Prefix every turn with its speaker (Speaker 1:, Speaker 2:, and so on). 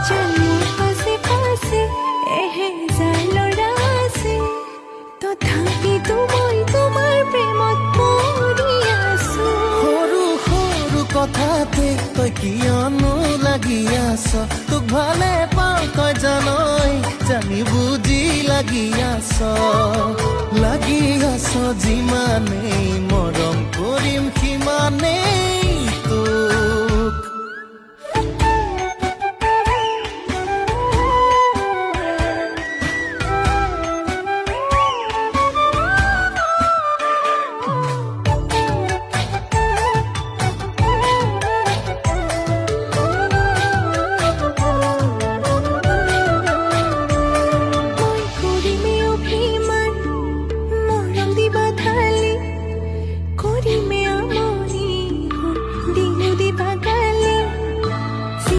Speaker 1: জন্মৰ পাছে পাছে এহেজাৰ ল'ৰা আছে, তথাপিতো মই তোমাৰ প্ৰেমত পৰি আছো।
Speaker 2: সৰু সৰু কথাতে তই কিয়নো লাগি আছ, তোক ভালে পাওঁ তই জানই, জানি বুজি লাগি আছ যিমানেই মৰম কৰিম সিমানেই